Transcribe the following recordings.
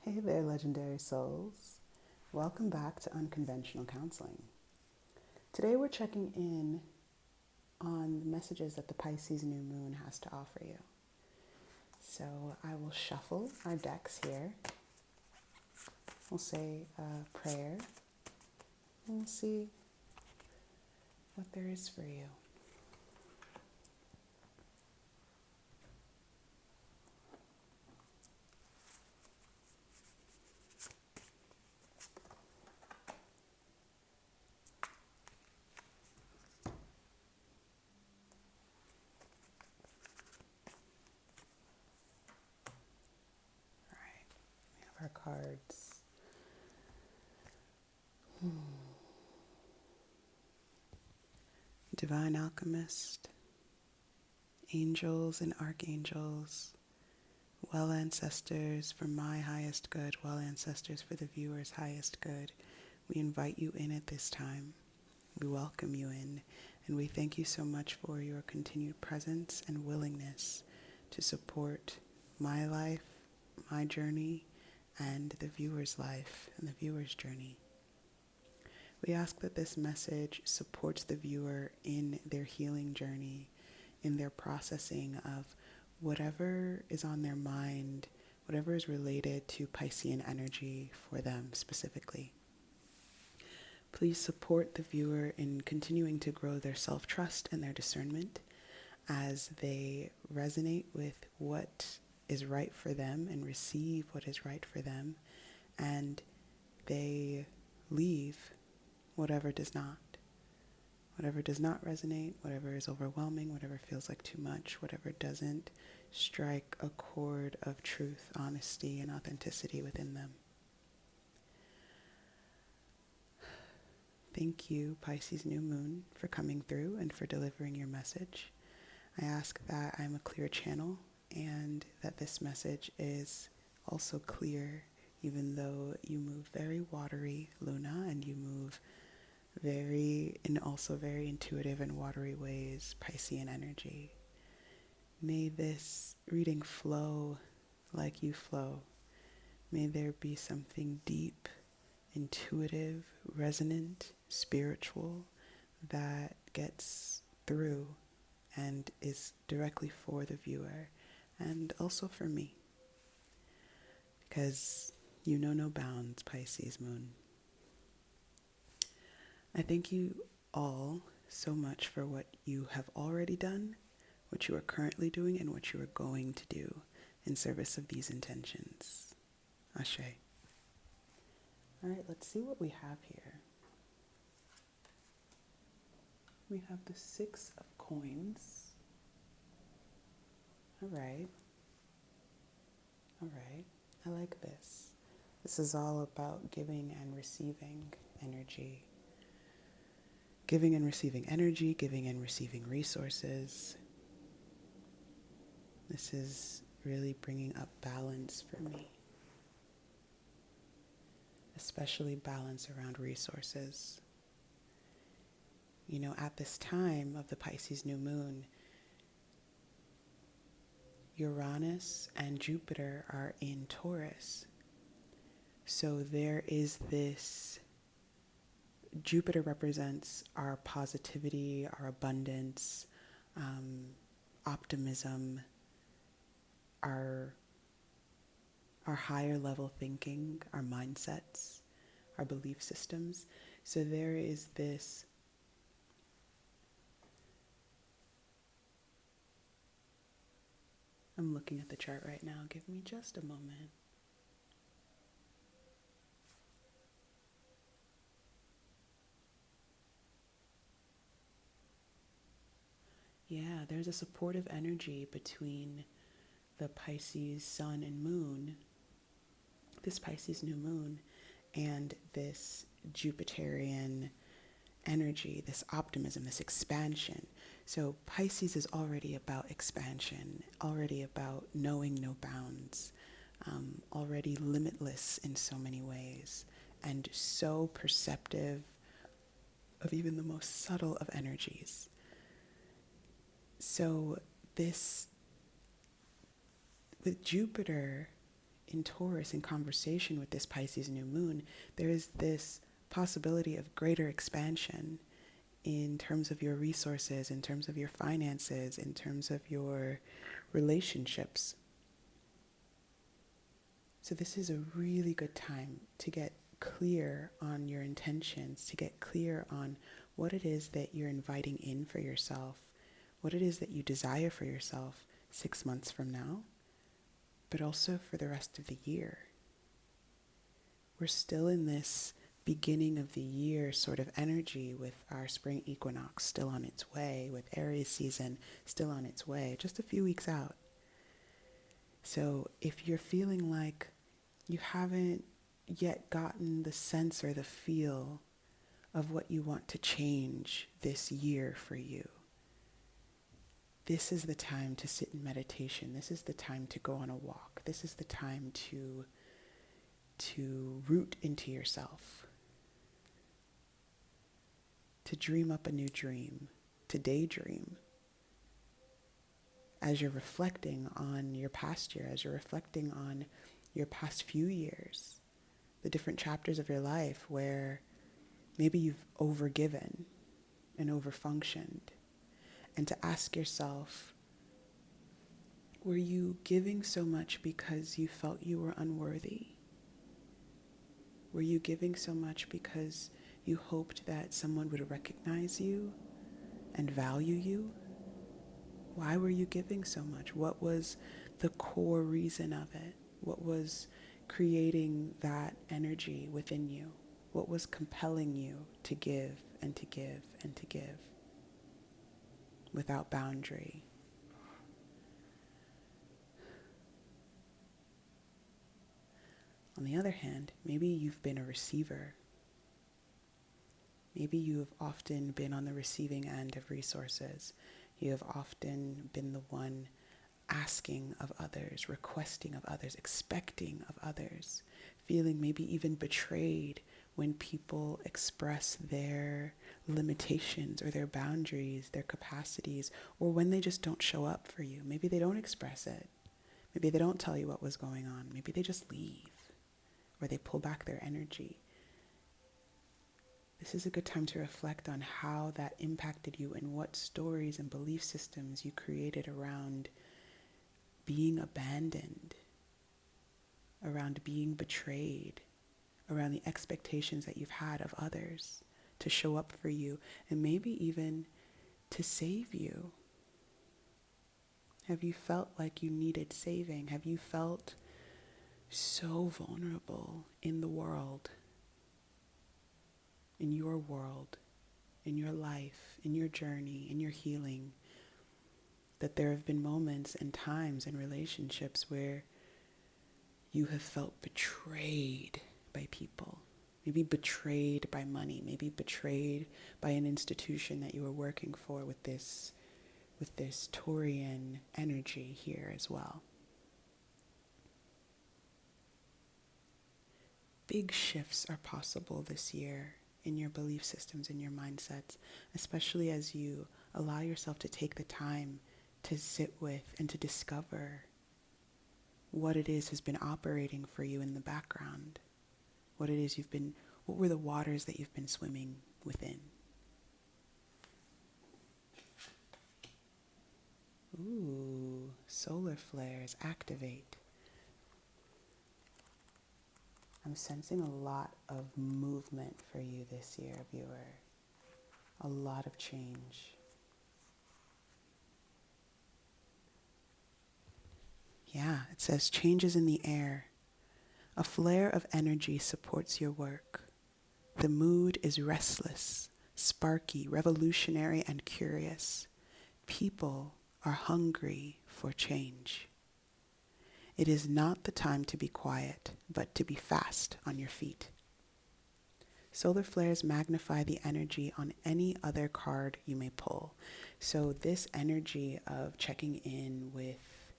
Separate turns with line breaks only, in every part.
Hey there, legendary souls. Welcome back to Unconventional Counseling. Today we're checking in on the messages that the Pisces New Moon has to offer you. So I will shuffle our decks here. We'll say a prayer and we'll see what there is for you. Our cards. Divine Alchemist, Angels and Archangels, well ancestors for my highest good, well ancestors for the viewer's highest good. We invite you in at this time. We welcome you in, and we thank you so much for your continued presence and willingness to support my life, my journey, and the viewer's life and the viewer's journey. We ask that this message supports the viewer in their healing journey, in their processing of whatever is on their mind, whatever is related to Piscean energy for them specifically. Please support the viewer in continuing to grow their self-trust and their discernment as they resonate with what is right for them and receive what is right for them, and they leave whatever does not. Whatever does not resonate, whatever is overwhelming, whatever feels like too much, whatever doesn't strike a chord of truth, honesty, and authenticity within them. Thank you, Pisces New Moon, for coming through and for delivering your message. I ask that I'm a clear channel and that this message is also clear, even though you move very watery, Luna, and you move also very intuitive and watery ways, Piscean energy. May this reading flow like you flow. May there be something deep, intuitive, resonant, spiritual that gets through and is directly for the viewer and also for me. Because you know no bounds, Pisces Moon. I thank you all so much for what you have already done, what you are currently doing, and what you are going to do in service of these intentions. Ashe. All right, let's see what we have here. We have the 6 of Coins. All right. I like this. This is all about giving and receiving energy. Giving and receiving energy, giving and receiving resources. This is really bringing up balance for me. Especially balance around resources. You know, at this time of the Pisces New Moon, Uranus and Jupiter are in Taurus. So there is this, Jupiter represents our positivity, our abundance, optimism, our higher level thinking, our mindsets, our belief systems. So there is this I'm looking at the chart right now. Give me just a moment. Yeah, there's a supportive energy between the Pisces Sun and Moon, this Pisces New Moon, and this Jupiterian energy, this optimism, this expansion. So Pisces is already about expansion, already about knowing no bounds, already limitless in so many ways, and so perceptive of even the most subtle of energies. So this, with Jupiter in Taurus, in conversation with this Pisces new moon, there is this possibility of greater expansion in terms of your resources, in terms of your finances, in terms of your relationships. So this is a really good time to get clear on your intentions, to get clear on what it is that you're inviting in for yourself, what it is that you desire for yourself 6 months from now, but also for the rest of the year. We're still in this beginning of the year sort of energy with our spring equinox still on its way, with Aries season still on its way, just a few weeks out. So if you're feeling like you haven't yet gotten the sense or the feel of what you want to change this year for you, this is the time to sit in meditation. This is the time to go on a walk. This is the time to root into yourself, to dream up a new dream, to daydream. As you're reflecting on your past year, as you're reflecting on your past few years, the different chapters of your life where maybe you've overgiven and overfunctioned, and to ask yourself, were you giving so much because you felt you were unworthy? Were you giving so much because you hoped that someone would recognize you and value you? Why were you giving so much? What was the core reason of it? What was creating that energy within you? What was compelling you to give and to give and to give without boundary? On the other hand, maybe you've been a receiver. Maybe you have often been on the receiving end of resources. You have often been the one asking of others, requesting of others, expecting of others, feeling maybe even betrayed when people express their limitations or their boundaries, their capacities, or when they just don't show up for you. Maybe they don't express it. Maybe they don't tell you what was going on. Maybe they just leave, or they pull back their energy. This is a good time to reflect on how that impacted you and what stories and belief systems you created around being abandoned, around being betrayed, around the expectations that you've had of others to show up for you and maybe even to save you. Have you felt like you needed saving? Have you felt so vulnerable in the world, in your world, in your life, in your journey, in your healing, that there have been moments and times and relationships where you have felt betrayed by people, maybe betrayed by money, maybe betrayed by an institution that you were working for with this Taurian energy here as well. Big shifts are possible this year in your belief systems, in your mindsets, especially as you allow yourself to take the time to sit with and to discover what it is has been operating for you in the background, what were the waters that you've been swimming within. Ooh, solar flares activate. I'm sensing a lot of movement for you this year, viewer. A lot of change. Yeah, it says changes in the air. A flare of energy supports your work. The mood is restless, sparky, revolutionary, and curious. People are hungry for change. It is not the time to be quiet, but to be fast on your feet. Solar flares magnify the energy on any other card you may pull. So this energy of checking in with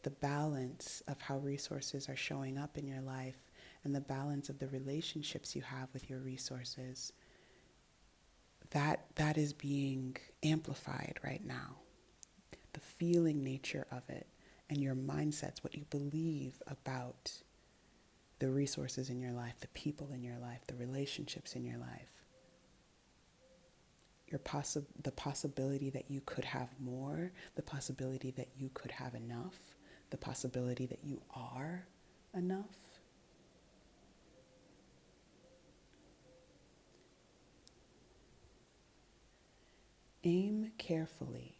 the balance of how resources are showing up in your life and the balance of the relationships you have with your resources, that is being amplified right now. The feeling nature of it and your mindsets, what you believe about the resources in your life, the people in your life, the relationships in your life, the possibility that you could have more, the possibility that you could have enough, the possibility that you are enough. Aim carefully.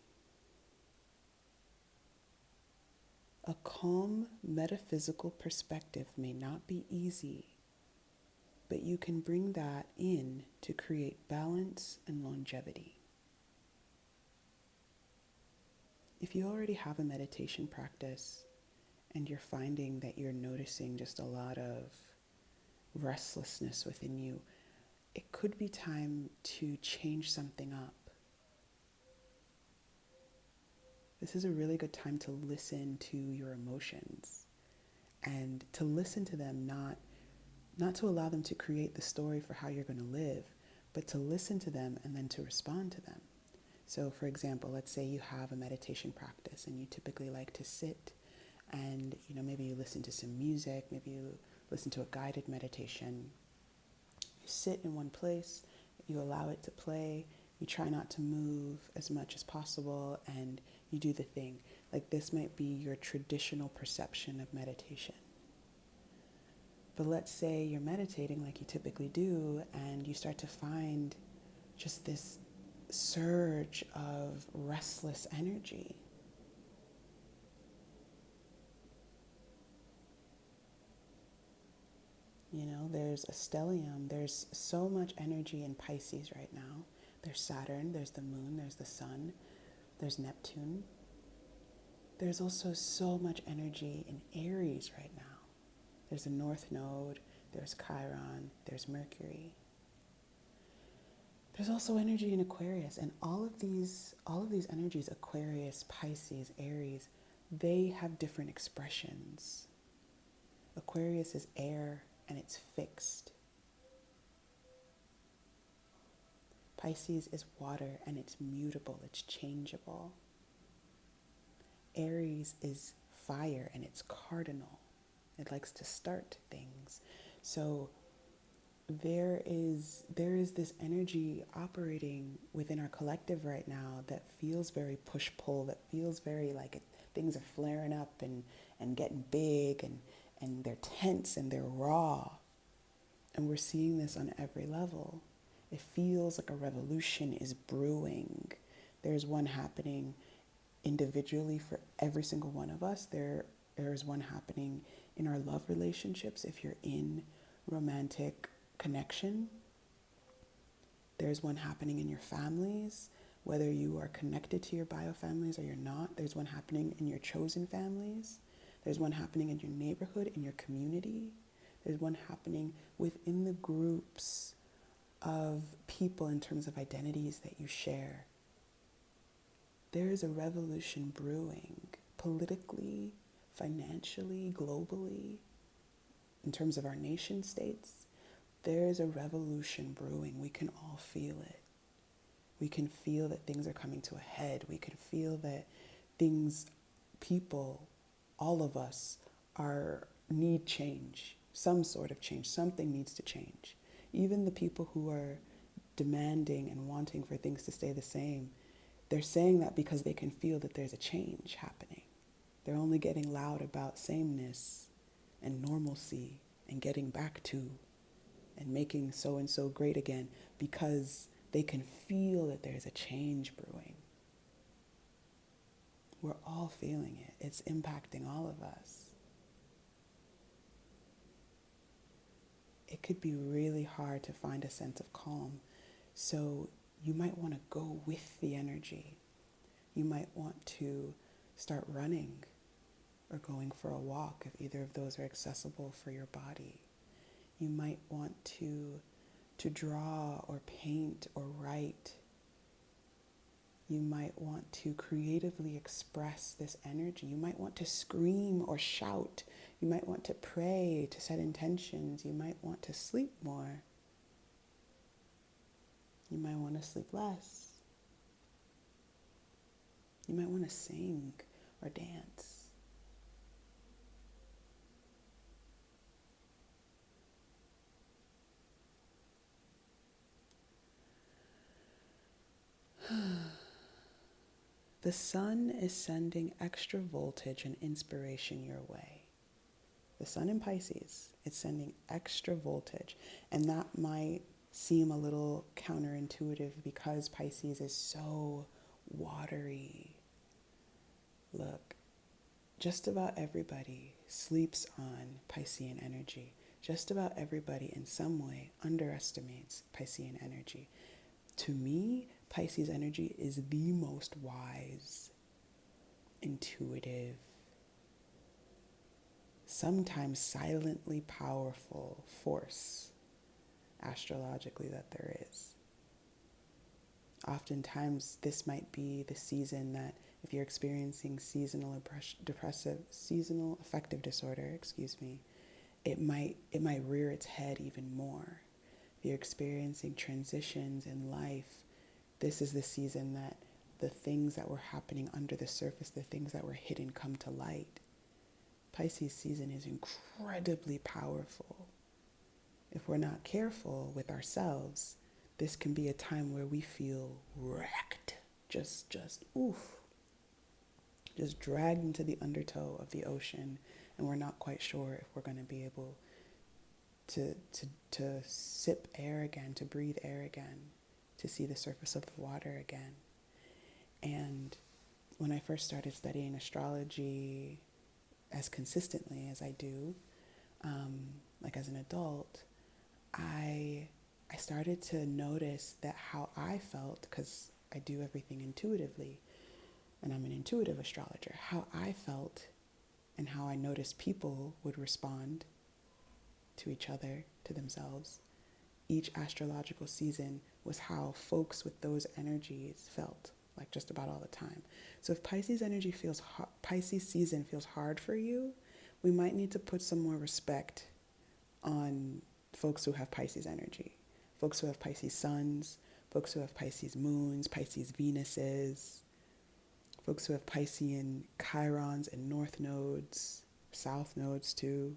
A calm metaphysical perspective may not be easy, but you can bring that in to create balance and longevity. If you already have a meditation practice and you're finding that you're noticing just a lot of restlessness within you, it could be time to change something up. This is a really good time to listen to your emotions and to listen to them, not to allow them to create the story for how you're going to live, but to listen to them and then to respond to them. So for example, let's say you have a meditation practice and you typically like to sit and, maybe you listen to some music, maybe you listen to a guided meditation. You sit in one place, you allow it to play, you try not to move as much as possible, and you do the thing. Like, this might be your traditional perception of meditation. But let's say you're meditating like you typically do, and you start to find just this surge of restless energy. There's a stellium, there's so much energy in Pisces right now. There's Saturn, there's the moon, there's the sun, there's Neptune. There's also so much energy in Aries right now. There's the North Node, there's Chiron, there's Mercury. There's also energy in Aquarius, and all of these energies, Aquarius, Pisces, Aries, they have different expressions. Aquarius is air and it's fixed. Pisces is water and it's mutable, it's changeable. Aries is fire and it's cardinal. It likes to start things. So there is this energy operating within our collective right now that feels very push-pull, that feels very like things are flaring up and getting big and they're tense and they're raw. And we're seeing this on every level. It feels like a revolution is brewing. There's one happening individually for every single one of us. There's one happening in our love relationships if you're in romantic connection. There's one happening in your families, whether you are connected to your bio families or you're not. There's one happening in your chosen families. There's one happening in your neighborhood, in your community. There's one happening within the groups of people in terms of identities that you share. There is a revolution brewing politically, financially, globally, in terms of our nation states. There is a revolution brewing. We can all feel it. We can feel that things are coming to a head. We can feel that people, all of us, need change, some sort of change. Something needs to change. Even the people who are demanding and wanting for things to stay the same, they're saying that because they can feel that there's a change happening. They're only getting loud about sameness and normalcy and getting back to and making so-and-so great again because they can feel that there's a change brewing. We're all feeling it. It's impacting all of us. It could be really hard to find a sense of calm. So you might want to go with the energy. You might want to start running or going for a walk if either of those are accessible for your body. You might want to draw or paint or write. You might want to creatively express this energy. You might want to scream or shout. You might want to pray, to set intentions. You might want to sleep more. You might want to sleep less. You might want to sing or dance. The sun is sending extra voltage and inspiration your way. The sun in Pisces, it's sending extra voltage. And that might seem a little counterintuitive because Pisces is so watery. Look, just about everybody sleeps on Piscean energy. Just about everybody in some way underestimates Piscean energy. To me, Pisces energy is the most wise, intuitive, sometimes silently powerful force astrologically that there is. Oftentimes, this might be the season that if you're experiencing seasonal affective disorder, it might rear its head even more. If you're experiencing transitions in life, this is the season that the things that were happening under the surface, the things that were hidden, come to light. Pisces season is incredibly powerful. If we're not careful with ourselves, this can be a time where we feel wrecked, just dragged into the undertow of the ocean, and we're not quite sure if we're going to be able to sip air again, to breathe air again, to see the surface of the water again. And when I first started studying astrology as consistently as I do, like as an adult, I started to notice that how I felt, because I do everything intuitively, and I'm an intuitive astrologer, how I felt and how I noticed people would respond to each other, to themselves. Each astrological season was how folks with those energies felt, like just about all the time. So if Pisces season feels hard for you, we might need to put some more respect on folks who have Pisces energy, folks who have Pisces suns, folks who have Pisces moons, Pisces Venuses, folks who have Piscean Chirons and north nodes, south nodes too.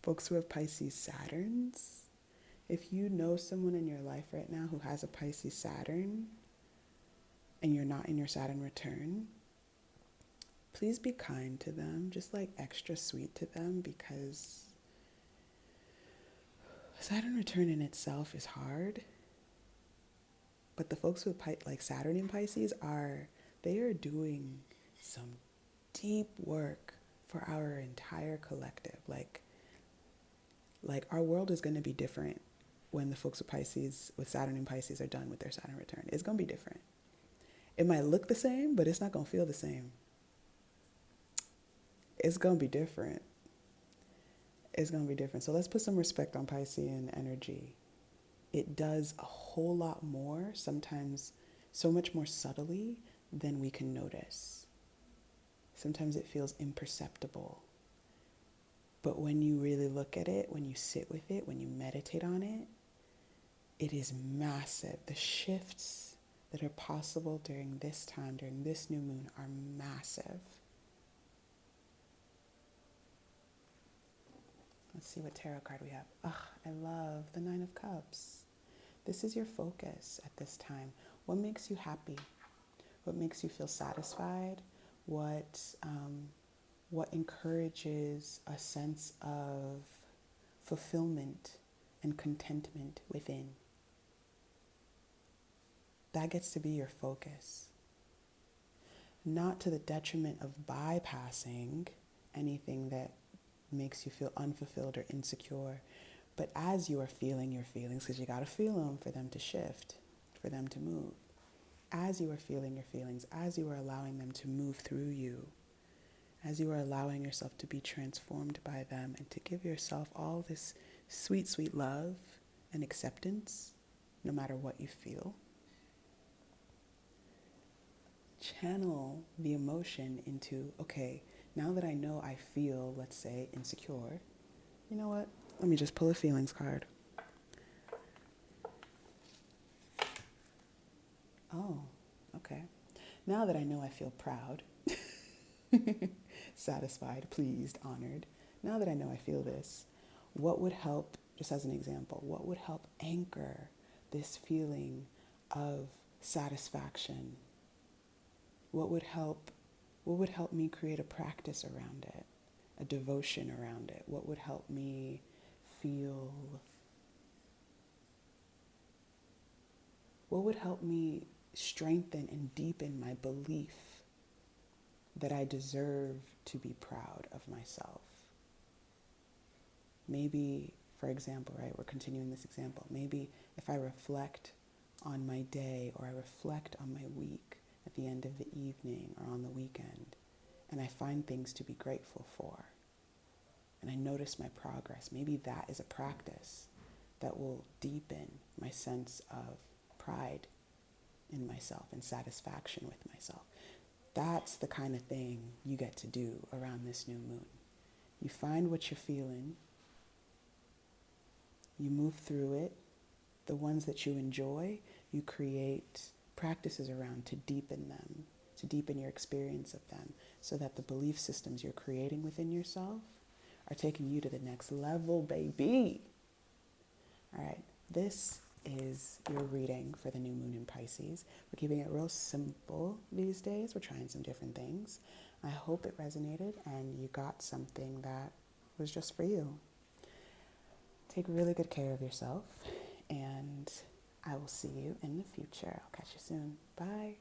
Folks who have Pisces Saturns. If you know someone in your life right now who has a Pisces Saturn and you're not in your Saturn return, please be kind to them, just like extra sweet to them, because Saturn return in itself is hard. But the folks with like Saturn in Pisces they are doing some deep work for our entire collective. Like our world is going to be different when the folks with Saturn in Pisces are done with their Saturn return. It's going to be different. It might look the same, but it's not going to feel the same. It's going to be different. It's going to be different. So let's put some respect on Piscean energy. It does a whole lot more, sometimes so much more subtly than we can notice. Sometimes it feels imperceptible. But when you really look at it, when you sit with it, when you meditate on it, it is massive. The shifts that are possible during this time, during this new moon, are massive. Let's see what tarot card we have. I love the Nine of Cups. This is your focus at this time. What makes you happy? What makes you feel satisfied? What encourages a sense of fulfillment and contentment within? That gets to be your focus. Not to the detriment of bypassing anything that makes you feel unfulfilled or insecure, but as you are feeling your feelings, because you got to feel them for them to shift, for them to move. As you are feeling your feelings, as you are allowing them to move through you, as you are allowing yourself to be transformed by them and to give yourself all this sweet, sweet love and acceptance, no matter what you feel, channel the emotion into, okay, now that I know I feel, let's say, insecure, you know what? Let me just pull a feelings card. Oh, okay. Now that I know I feel proud, satisfied, pleased, honored, now that I know I feel this, what would help, just as an example, what would help anchor this feeling of satisfaction? What would help me create a practice around it, a devotion around it? What would help me feel? What would help me strengthen and deepen my belief that I deserve to be proud of myself? Maybe, for example, right, we're continuing this example. Maybe if I reflect on my day, or I reflect on my week at the end of the evening or on the weekend, and I find things to be grateful for, and I notice my progress, maybe that is a practice that will deepen my sense of pride in myself and satisfaction with myself. That's the kind of thing you get to do around this new moon. You find what you're feeling, you move through it. The ones that you enjoy, you create practices around to deepen them, to deepen your experience of them, so that the belief systems you're creating within yourself are taking you to the next level, baby. All right, this is your reading for the new moon in Pisces. We're keeping it real simple these days. We're trying some different things. I hope it resonated and you got something that was just for you. Take really good care of yourself, and I will see you in the future. I'll catch you soon. Bye.